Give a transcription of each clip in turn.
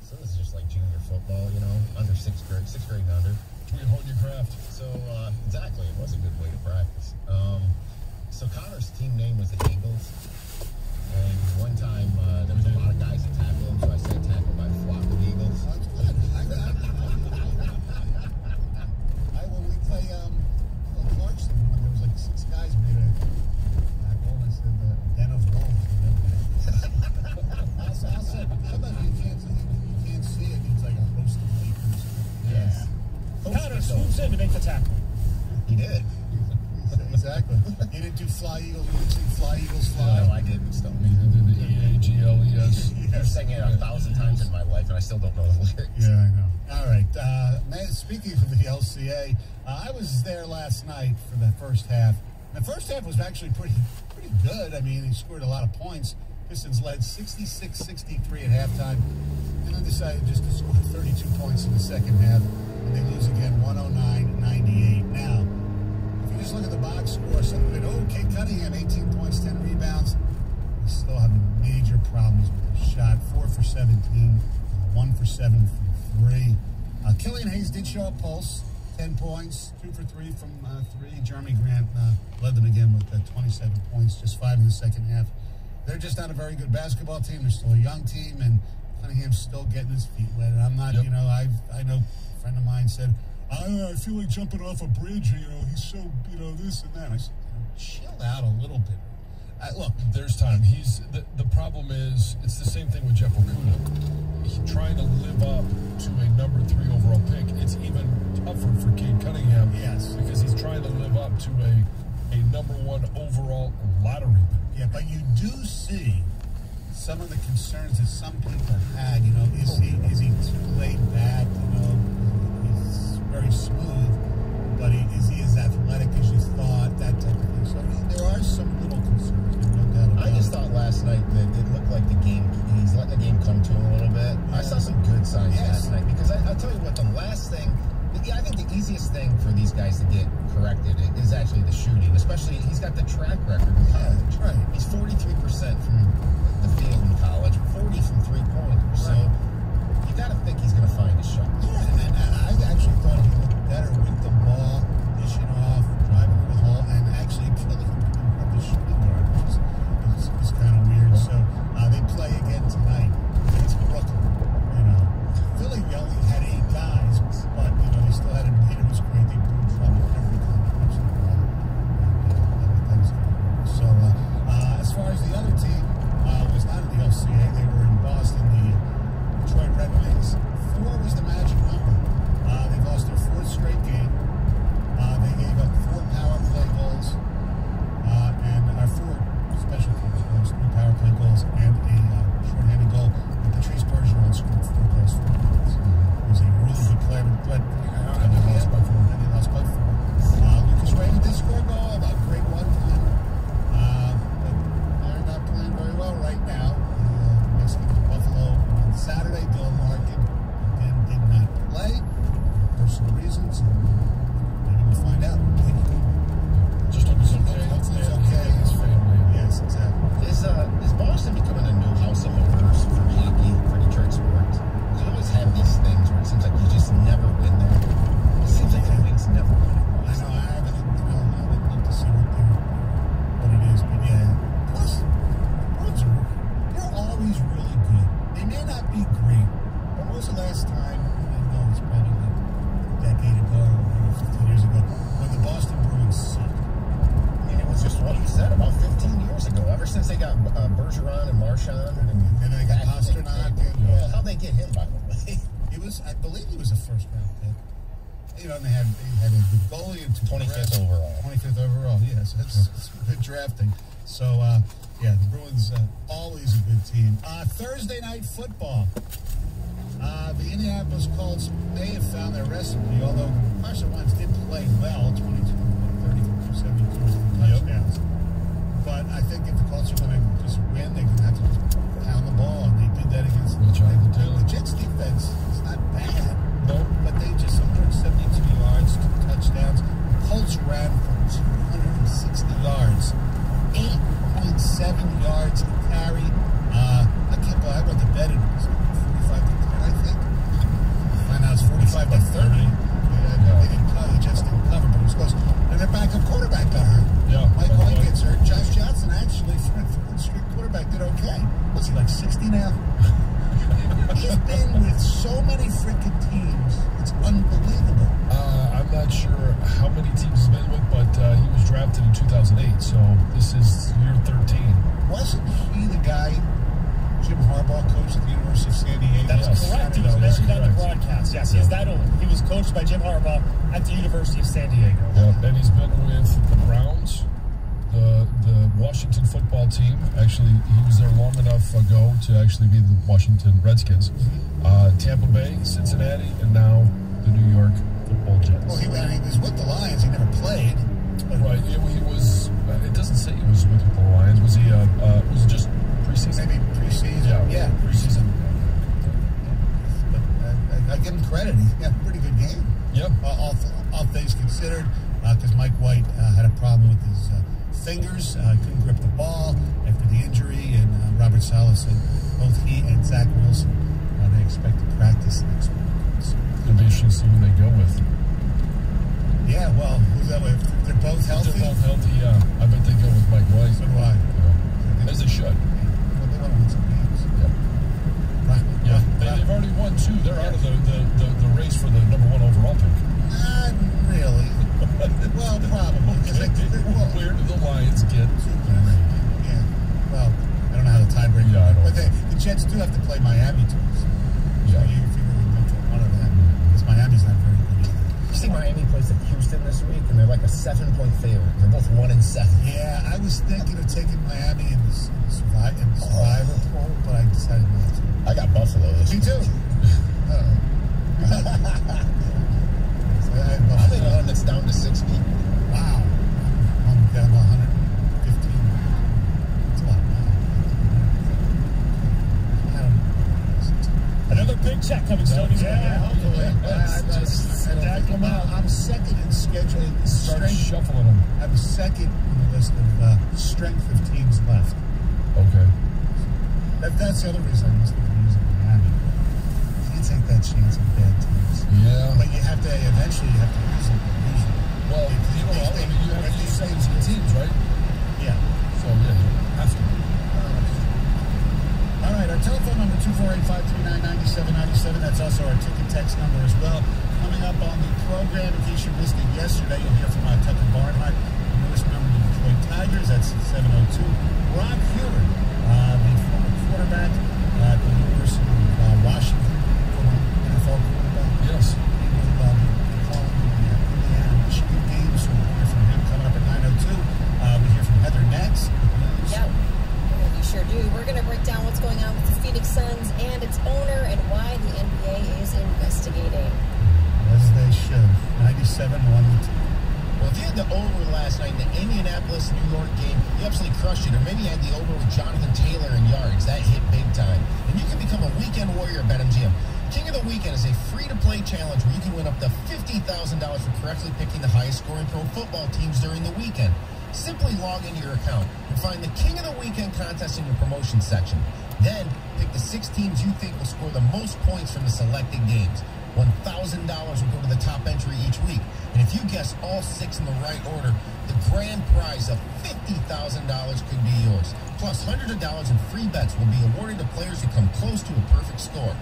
So this is just like junior football, you know, under sixth grade and under. We hone your craft. So, exactly, it was a good way to practice. So Connor's team name was the Eagles. And one time, there was a lot of guys that tackled him, so I said tackle by a flock of Eagles. That's good. When we play Clarkson, when there was like 6 guys made a tackle, and I said the den of wolves. I'll say, how about you can't see it? It's like a host of Lakers. Yes. Connor swoops in to make the tackle. He did. Exactly. You didn't do fly eagles. You didn't sing fly eagles fly. No, I didn't. Still. Neither did the EAGLES. I've sang it 1,000 times in my life, and I still don't know the lyrics. Yeah, I know. All right. Man, speaking of the LCA, I was there last night for the first half. The first half was actually pretty good. I mean, he scored a lot of points. Pistons led 66-63 at halftime, and then decided just to score 32 points in the second half, and they lose again 109-98. Now, if you just look at the box score, some of it, Kate Cunningham, 18 points, 10 rebounds. He's still having major problems with his shot. 4 for 17, 1 for 7 from 3. Killian Hayes did show a pulse, 10 points, 2 for 3 from 3. Jeremy Grant led them again with 27 points, just 5 in the second half. They're just not a very good basketball team. They're still a young team, and Cunningham's still getting his feet wet. And I'm not, you know, I know a friend of mine said, I feel like jumping off a bridge, you know, he's so, you know, this and that. I said, chill out a little bit. Look, there's time. The problem is, it's the same thing with Jeff Okuda. He's trying to live up to a number 3 overall pick. It's even tougher for Cade Cunningham. Yes. Because he's trying to live up to a number 1 overall lottery pick. Yeah, but you do see some of the concerns that some people had. You know, is he too laid back? You know, he's very smooth, but is he as athletic as you thought? That type of thing. So there are some little concerns. No doubt about it. I just thought last night that it looked like he's letting the game come to him a little bit. I saw some good signs last night because I'll tell you what, the last thing. I think the easiest thing for these guys to get corrected is actually the shooting, especially he's got the track record in college. Right. He's 43% from the field in college, 40 from three-pointers. So you got to think he's going to find his shot. Yeah, and I actually thought he looked better with the ball, dishing off, driving to the hole, and actually killing from the shooting guard, which is kind of weird. So they play again tonight against Brooklyn. You know, Philly only had 8 guys, but you know they still had a hit. It was great. They blew trouble every time they touched the ball, and everything's going to work. So as far as the other team was not in the LCA, they were in Boston. The Detroit Red Wings. 4 was the magic number. They lost their 4th straight game. They gave up 4 power play goals and 4 special teams goals, 3 power play goals, and a shorthanded goal. And Patrice Bergeron scored 4 goals for the Wings. He was a really good player, but they lost by 4. And they lost by 4. Lucas Raymond did score a goal, a great one-timer, but they're not playing very well right now. The Mexicans in Buffalo on Saturday. Dylan Larkin again did not play for personal reasons. Maybe we'll find out. Just hope he's okay. Hopefully he's okay. His family. Yes, exactly. Is Boston becoming a new house of horrors for hockey, for Detroit sports? You always have these things where it seems like you just never win there. It seems like the Wings never win. I know, I haven't looked to see what it is, but yeah. Plus, Bruins they're always really good. They may not be great, but when was the last time, I know it's probably like a decade ago or 15 years ago, when the Boston Bruins sucked? I mean, it was just what you said about 15 years ago. Ever since they got Bergeron and Marchand, and then they got Pasternak. How'd they get him, by the way? I believe he was a first-round pick. You know, they had a good goalie and 25th overall. 25th overall, yes. That's good drafting. So, yeah, the Bruins, always a good team. Thursday night football. The Indianapolis Colts may have found their recipe, although Carson Wentz did play well, 22 30 for 72 touchdowns. But I think if the Colts are going to just win, they're going to have to just pound the ball, and they did that against the Jets defense. It's not bad. No. But they just 172 yards, 2 touchdowns. Colts ran for 260 yards, 8.7 yards a carry. I can't believe I went to bed. It was like 45 to 10. I think like 60 now? He's been with so many freaking teams. It's unbelievable. I'm not sure how many teams he's been with, but he was drafted in 2008, so this is year 13. Wasn't he the guy Jim Harbaugh coached at the University of San Diego? That is correct. He was mentioned on the correct. broadcast. Yes, he's that old. He was coached by Jim Harbaugh at the University of San Diego. Yeah, and he's been with the Browns, the Washington football team. Actually, he was there long enough ago to actually be the Washington Redskins. Tampa Bay, Cincinnati, and now the New York Football Jets. Well, he was with the Lions. He never played. Right. He was. It doesn't say he was with the Lions. Was he? Was it just preseason? Maybe preseason. Yeah, preseason. But I give him credit. He had a pretty good game. Yep. All things considered, because Mike White had a problem with his fingers, couldn't grip the ball after the injury, and Robert Saleh said both he and Zach Wilson they expect to practice next week. So, it'll be interesting to see who they go with. Yeah, well, who's that way? If they're both healthy. If they're both healthy, yeah. I bet they go with Mike White. So do I. Yeah. As they should. Well, they want to win some games. Yeah. Right. Yeah. They've already won 2. They're out of the race for the #1 overall pick. Not really. Well, probably. Where do the Lions get? Yeah. Well, I don't know how the tiebreaker. Yeah, I don't. But the Jets do have to play Miami twice. Yeah. So you figure we win one of them. Because Miami's not very good either. You see Miami plays at Houston this week, and they're like a 7-point favorite. They're both 1-7. Yeah, I was thinking of taking Miami in the Survivor poll, but I decided not to. I got Buffalo this Me week. too. I'm in one that's down to 6 people. Wow. I'm down to 115. That's a lot. Another big check coming soon. Yeah, hopefully. Stack them out. I'm second in scheduling Start strength. shuffling them. I'm second on the list of strength of teams left. Okay. That's the other reason I was thinking of using Miami. You take that chance on bad teams. Yeah. But you have to eventually use it. Well, you know, I mean, you have to use 17 teams, right? Yeah. So, yeah, you have to. All right, our telephone number 248-539-9797. That's also our ticket text number as well. Coming up on the program, in case you missed it yesterday, you'll hear from Tucker Barnhart, the newest member of the Detroit Tigers. That's at 7:02. Rob Heward, the former quarterback at the University of Washington, former NFL quarterback. Yes. He will be calling the Indiana-Michigan game, so we'll hear from him coming up at 9:02. We hear from Heather Nets. Yep. We sure do. We're going to break down what's going on with the Phoenix Suns and its owner and why the NBA is investigating. As they should. 97-1-2. Well, if you had the over last night in the Indianapolis-New York game, you absolutely crushed it. Or maybe you had the over with Jonathan Taylor in yards. That hit big time. And you can become a weekend warrior at BetMGM. King of the Weekend is a free-to-play challenge where you can win up to $50,000 for correctly picking the highest-scoring pro football teams during the weekend. Simply log into your account and find the King of the Weekend contest in your promotion section. Then, pick the 6 teams you think will score the most points from the selected games. $1,000 will go to the top entry each week. And if you guess all 6 in the right order, the grand prize of $50,000 could be yours. Plus, hundreds of dollars in free bets will be awarded to players who come close to a perfect score.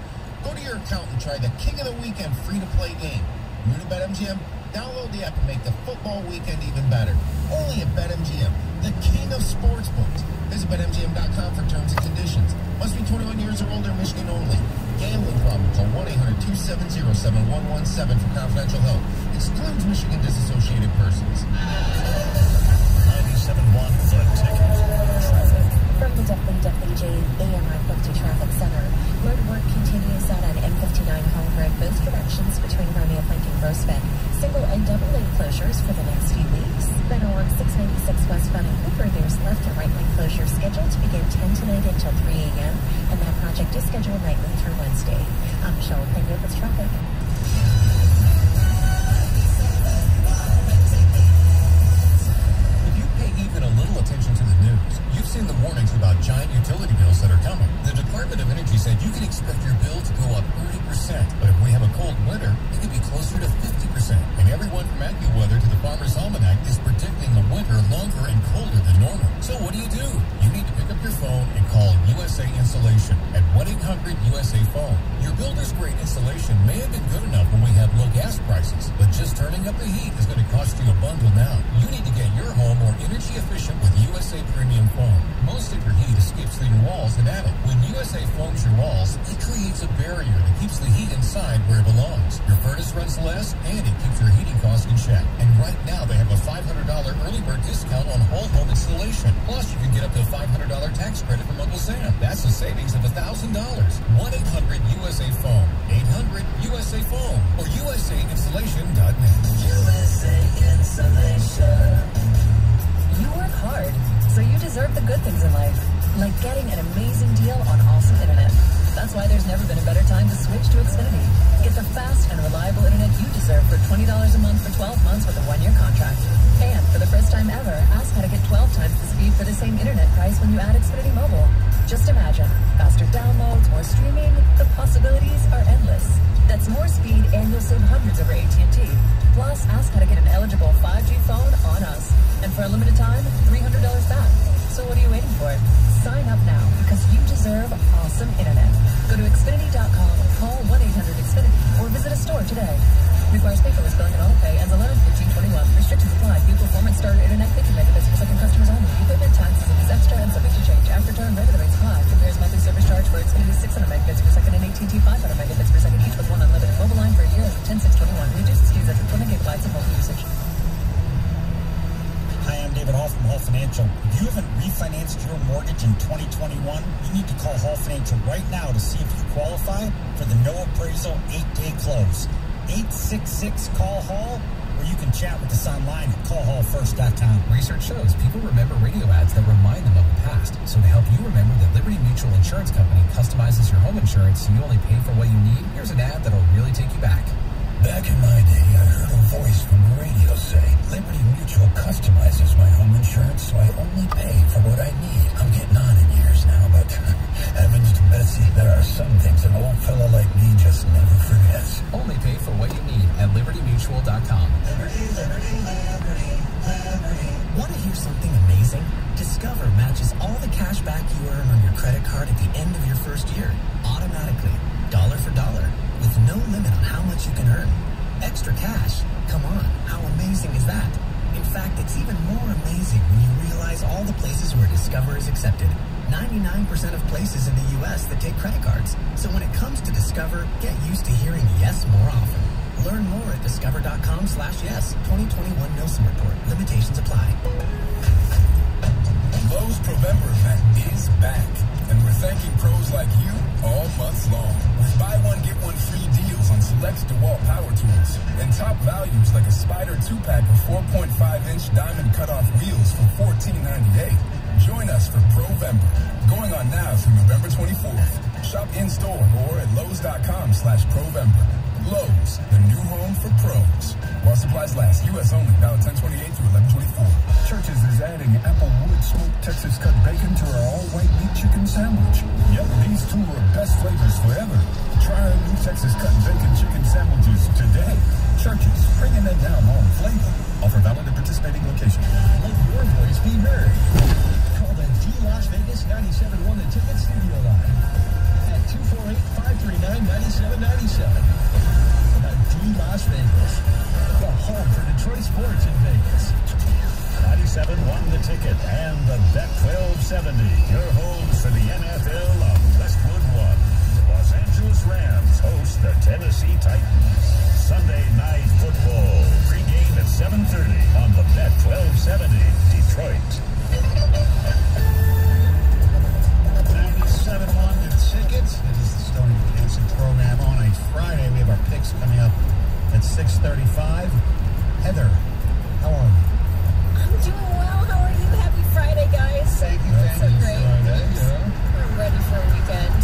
Go to your account and try the King of the Weekend free-to-play game. New to BetMGM? Download the app and make the football weekend even better. Only at BetMGM, the king of sportsbooks. Visit BetMGM.com for terms and conditions. Must be 21 years or older, Michigan only. Gambling problem? Call 1-800-270-7117 for confidential help. Excludes Michigan disassociated persons. 97.1 The Ticket. Traffic. From the WWJ AMI 50 Traffic Center, road work continues out on M59 Holbrook, both directions between Romeo Plank and Groesbeck. Single and double lane closures for the next few weeks. Then along 696 westbound in Cooper, there's left and right lane closure scheduled to begin 10 tonight until 3 a.m. And that project is scheduled nightly through Wednesday. I'm Michelle Penguin with traffic. If you pay even a little attention to the news, you've seen the warnings about giant utility bills that are coming. The Department of Energy said you can expect your bill to go up 30%, but if we have a cold winter, it could be closer to 50%. And everyone from AccuWeather to the Farmer's Almanac is predicting a winter longer and colder than normal. So what do? You need to pick up your phone and call USA Installation at 1-800-USA-PHONE. Your builder's grade installation may have been good enough when we had low gas prices, but just turning up the heat is going to cost you a bundle now. You need to get your home more energy efficient with USA Premium Foam. Most of your heat escapes through your walls and attic. When USA foams your walls, it creates a barrier that keeps the heat inside where it belongs. Your furnace runs less, and it keeps your heating costs in check. And right now, they have a $500 early bird discount on whole home installation. Plus, you can get up to a $500 tax credit from Uncle Sam. That's a savings of $1,000. 1-800-USA-PHONE. 800-USA-PHONE. Or USAinstallation.net. USA Insulation. You work hard, so you deserve the good things in life, like getting an amazing deal on awesome internet. That's why there's never been a better time to switch to Xfinity. Get the fast and reliable internet you deserve for $20 a month for 12 months with a 1-year contract. And for the first time ever, ask how to get 12 times the speed for the same internet price when you add Xfinity Mobile. Just imagine, faster downloads, more streaming, the possibilities are endless. That's more speed and you'll save hundreds over AT&T. Plus, ask how to get an eligible 5G phone on us. And for a limited time, $300 back. So what are you waiting for? Sign up now because you deserve awesome internet. Go to Xfinity.com, call 1-800-XFINITY, or visit a store today. Requires paperless billing and auto pay. Ends 11/15/21. Restrictions apply. New performance starter internet 50 megabits per second customers only. Equipment, taxes, and fees extra and subject to change. After term, regular rates apply. Compares monthly service charge for Xfinity 600 megabits per second and AT&T 500 megabits per second, each with one unlimited mobile line for a year. 10/6/21. Reduces speeds after 20 gigabytes of mobile usage. Hi, I'm David Hall from Hall Financial. If you haven't refinanced your mortgage in 2021, you need to call Hall Financial right now to see if you qualify for the no appraisal 8-day close. 866-CALL-HALL, or you can chat with us online at callhallfirst.com. Research shows people remember radio ads that remind them of the past. So to help you remember that Liberty Mutual Insurance Company customizes your home insurance so you only pay for what you need, here's an ad that'll really take you back. Back in my day, I heard a voice from the radio say, Liberty Mutual customizes my home insurance so I only pay for what I need. I'm getting on in years now, but heavens to Betsy, there are some things an old fella like me just never forgets. Only pay for what you need at libertymutual.com. Liberty, liberty, liberty, liberty. Want to hear something amazing? Discover matches all the cash back you earn on your credit card at the end of your first year, automatically, dollar for dollar, with no limit on how much you can earn. Extra cash? Come on, how amazing is that? In fact, it's even more amazing when you realize all the places where Discover is accepted. 99% of places in the U.S. that take credit cards. So when it comes to Discover, get used to hearing yes more often. Learn more at discover.com/yes. 2021 Nielsen Report. Limitations apply. Lowe's Provember event is back, and we're thanking pros like you all month long with buy one get one free deals on select DeWalt power tools and top values like a Spider 2-pack of 4.5-inch diamond cutoff wheels for $14.98. Join us for Provember, going on now through November 24th. Shop in store or at Lowe's.com/Provember. Lowe's, the new home for pros. While supplies last, U.S. only, valid 10/28 through 11/24. Churches is adding applewood smoked Texas cut bacon to our all-white meat chicken sandwich. Yep, these two are best flavors forever. Try our new Texas cut bacon chicken sandwiches today. Churches, bringing that down home flavor. Offer valid at participating locations. Let your voice be heard. Call the D Las Vegas 97.1 The Ticket studio line at 248-539-9797. D Las Vegas, the home for Detroit sports in Vegas. 97.1 The Ticket and the Bet 1270, your homes for the NFL of Westwood One. The Los Angeles Rams host the Tennessee Titans. Sunday night football, pregame at 7:30 on the Bet 1270, Detroit. 97.1 The Ticket. It is the Stony Hansen program on a Friday. We have our picks coming up at 6:35. Heather, how are you? I'm doing well. How are you? Happy Friday, guys. Thank you. So great. Friday, yeah. I'm ready for a weekend.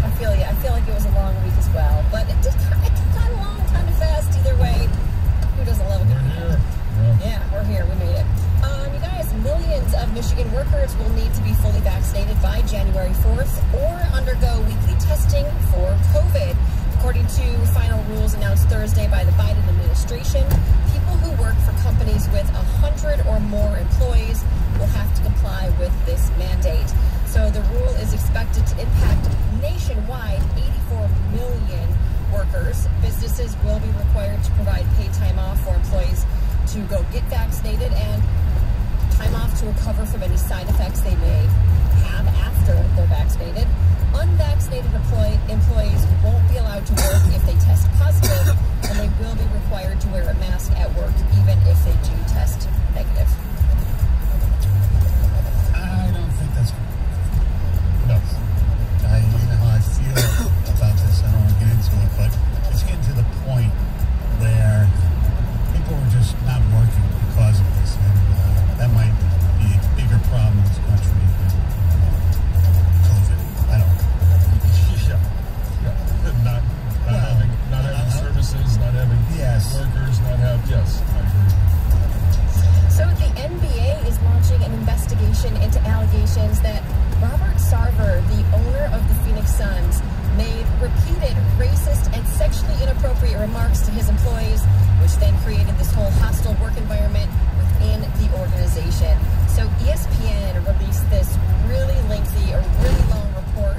I feel you. I feel like it was a long week as well, but it took kind of long, kind of fast. Either way, who doesn't love a good weekend? We're here. Yeah, we're here. We made it. You guys, millions of Michigan workers workers will need to be fully vaccinated by January 4th or undergo weekly testing for COVID. According to final rules announced Thursday by the Biden administration, people who work for companies with 100 or more employees will have to comply with this mandate. So the rule is expected to impact nationwide 84 million workers. Businesses will be required to provide paid time off for employees to go get vaccinated and time off to recover from any side effects they may have after they're vaccinated. Unvaccinated employees won't be allowed to work if they test positive, and they will be required to wear a mask at work even if they do test negative. I don't think that's good. No. You know how I feel about this. I don't want to get into it, but it's getting to the point where people are just not working because of this, and that might be a bigger problem in this country than COVID. I don't know. Not having services, not having workers, not have, yes, I agree. So the NBA is launching an investigation into allegations that Robert Sarver, the owner of the Phoenix Suns, made repeated racist and sexually inappropriate remarks to his employees, which then created this whole hostile work environment within the organization. So ESPN released this really lengthy, a really long report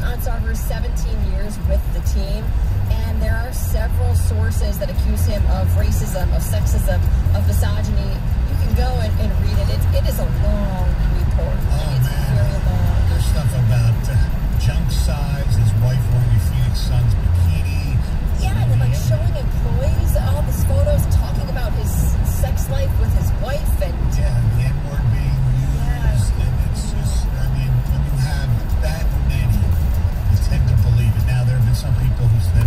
on Sarver's 17 years with the team, and there are several sources that accuse him of racism, of sexism, of misogyny. You can go and read it. It is a long report. It's very long. There's stuff about junk size, his wife wearing a Phoenix Suns bikini. Yeah, and then like showing employees all these photos, talking about his sex life with his wife, and the N-word being used, and it's just, I mean, when you have that many, you tend to believe it. Now, there have been some people who said,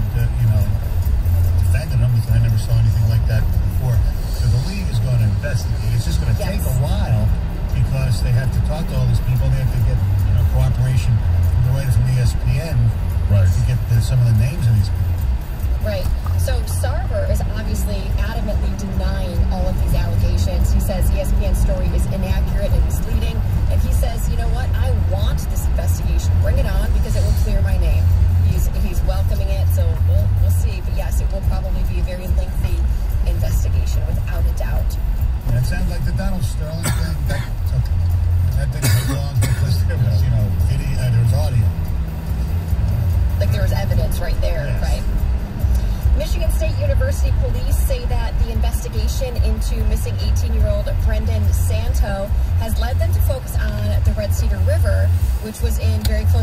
defended him because I never saw anything like that before. So the league is going to investigate. It's just going to take a while because they have to talk to all these people. They have to get cooperation from ESPN to get some of the names of these people. Right. So Sarver is obviously adamantly denying all of these allegations. He says ESPN's story is inaccurate and misleading, and he says, you know what, I want this investigation. Bring it on because it will clear my name. He's welcoming it, so we'll see. But yes, it will probably be a very lengthy investigation, without a doubt. Yeah, it sounds like the Donald Sterling thing. That didn't take long because there was, video, there was audio. Like there was evidence right there, right? Michigan State University police say that the investigation into missing 18-year-old Brendan Santo has led them to focus on the Red Cedar River, which was in very close